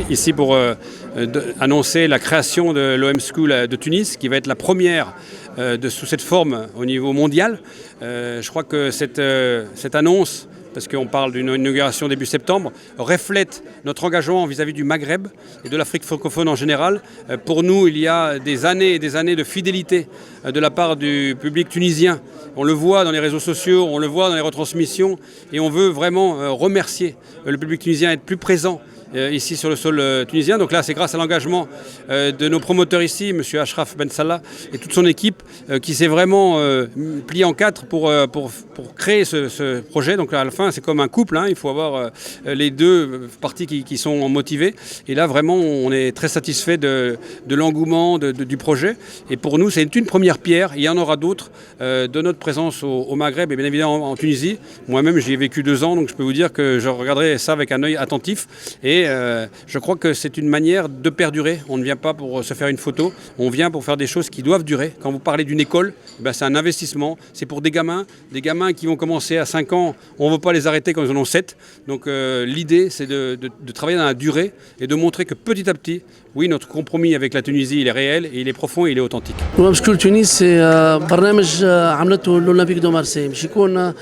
Ici pour annoncer la création de l'OM School de Tunis, qui va être la première sous cette forme au niveau mondial. Je crois que cette annonce, parce qu'on parle d'une inauguration début septembre, reflète notre engagement vis-à-vis du Maghreb et de l'Afrique francophone en général. Pour nous, il y a des années et des années de fidélité de la part du public tunisien. On le voit dans les réseaux sociaux, on le voit dans les retransmissions, et on veut vraiment remercier le public tunisien, être plus présent ici sur le sol tunisien. Donc là, c'est grâce à l'engagement de nos promoteurs ici, M. Ashraf Ben Salah et toute son équipe, qui s'est vraiment plié en quatre pour créer ce projet. Donc à la fin, c'est comme un couple, hein. Il faut avoir les deux parties qui sont motivées. Et là, vraiment, on est très satisfait de l'engouement du projet. Et pour nous, c'est une première pierre. Il y en aura d'autres de notre présence au Maghreb et bien évidemment en Tunisie. Moi-même, j'y ai vécu 2 ans, donc je peux vous dire que je regarderai ça avec un œil attentif. Et je crois que c'est une manière de perdurer. On ne vient pas pour se faire une photo, on vient pour faire des choses qui doivent durer. Quand vous parlez d'une école, c'est un investissement. C'est pour des gamins qui vont commencer à 5 ans. On ne veut pas les arrêter quand ils en ont 7. Donc l'idée, c'est de travailler dans la durée et de montrer que petit à petit, oui, notre compromis avec la Tunisie, il est réel, et il est profond et il est authentique. l'OM School Tunis برنامج عملته الأولمبيك دو مارسي باش يكون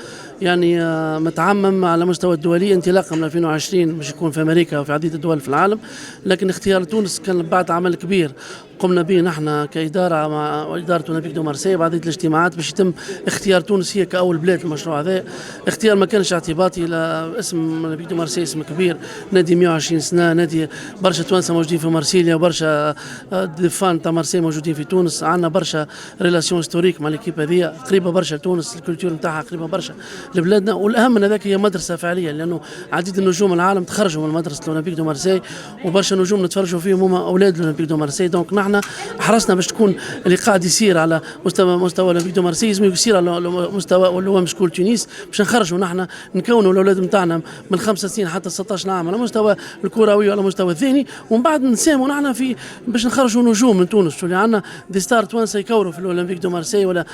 يعني متعمم على مستوى الدولي انطلاقا من 2020 باش يكون في امريكا وفي عديد الدول في العالم. لكن اختيار تونس كان بعد عمل كبير قمنا به نحن كإدارة مع إدارة أولمبيك دو مارسي بعديد الاجتماعات باش يتم اختيار تونس هي كأول بلاد المشروع هذا. اختيار ما كانش اعتباطي، اسم أولمبيك دو مارسي اسم كبير، نادي 120 سنة، نادي برشا توانسة موجودين في مارسيليا وبرشا ديفان تاع مارسي موجودين في تونس. عندنا برشا ريلاسيون هيستوريك مع ليكيب هذيا، قريبة برشا لتونس، الكولتور نتاعها قريبة برشا لبلادنا. والأهم من هذاك هي مدرسة فعلية، لأنه عديد النجوم العالم تخرجوا من مدرسة الأولمبيك دو مارسي، وبرشا نجوم نتفرجوا فيهم هما أولاد الأولمبيك دو مارسي. دونك نحن حرصنا باش تكون اللي قاعد يصير على مستوى اولمبيك دو مارسي يصير على مستوى الأوم سكول تونس، باش نخرجوا نحن نكونوا الاولاد نتاعنا من 5 سنين حتى 16 عام على مستوى الكروي وعلى مستوى الذهني، ومن بعد نساهموا نحن في باش نخرجوا نجوم من تونس. اللي عندنا دي ستار توانسه يكوروا في الاولمبيك دو مارسي ولا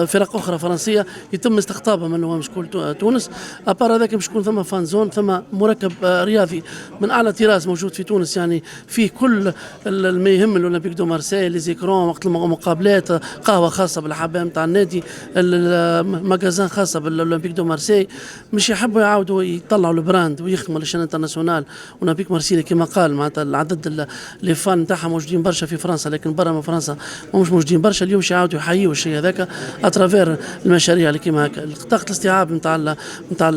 فرق اخرى فرنسيه يتم استقطابها من الاوم سكول تونس. ابار هذاك باش يكون ثم فان زون، ثم مركب رياضي من اعلى طراز موجود في تونس، يعني فيه كل ما يهم الاولمبيك دو مارسي، لي زيكرون وقت المقابلات، قهوه خاصه بالحبايب نتاع النادي، المجازان خاصه بالاولمبيك دو مارسي. مش يحبوا يعاودوا يطلعوا البراند ويخدموا للشان انترناسيونال. اولمبيك مارسيليا كما قال معناتها العدد لي فان نتاعها موجودين برشا في فرنسا، لكن برا من فرنسا مش موجودين برشا. اليوم باش يعاودوا يحيوا الشيء هذاك اترافير المشاريع اللي كيما هكا. طاقه الاستيعاب نتاع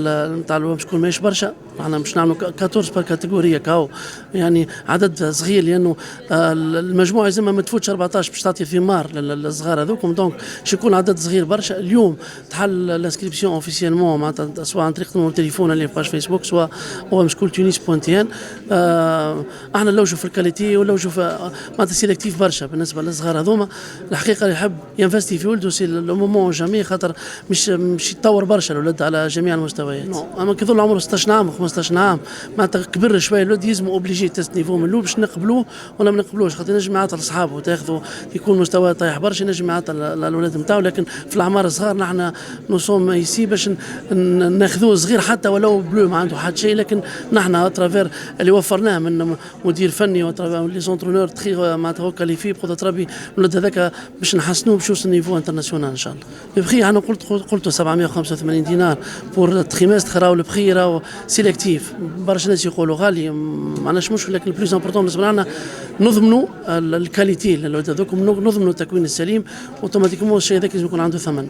الوام شكون ماهيش برشا. احنا باش نعملوا 14 بار كاتيجوريا كاو، يعني عدد صغير، لانه المجموعه زي ما تفوتش 14 باش تعطي ثمار للصغار هذوكم. دونك باش يكون عدد صغير برشا. اليوم تحل الانسكريبسيون اوفيسيالمون معناتها سواء عن طريق التليفون اللي في باج فيسبوك، سواء هو مشكول تونس بوانتيان. احنا نلوجوا في الكاليتي ونلوجوا في معناتها سيلكتيف برشا بالنسبه للصغار هذوما. الحقيقه اللي يحب ينفستي في ولده سي لو مومون جامي، خاطر مش يتطور برشا الولد على جميع المستويات. اما كي يظل عمره 16 عام 15 عام معناتها كبر شويه الولد، يلزم اوبليجي تيست نيفو من الاول باش نقبلوه ولا ما نقبلوش، خاطر ينجم يعطي لاصحابه تاخذوا يكون مستواه طايح برشا، ينجم يعطي للولاد نتاعو. لكن في الاعمار الصغار نحن نصوم ايسي باش ناخذوه صغير حتى ولو بلو ما عنده حتى شيء، لكن نحن اترافير اللي وفرناه من مدير فني واترافير لي زونترونور تخي معناتها كاليفي بقدره ربي الولد هذاك باش نحسنوه باش يوصل نيفو انترناسيونال ان شاء الله. البخي انا قلت 785 دينار بور تريمستر، راهو البخي راهو سيلكتيف. برشا ناس يقولوا غالي، ما عندناش مشكل، لكن البلوس امبورطون بالنسبه لنا نضمنوا الكاليتي للولد هذوك، نضمنوا التكوين السليم، اوتوماتيكمون الشيء هذاك لازم يكون عنده ثمن.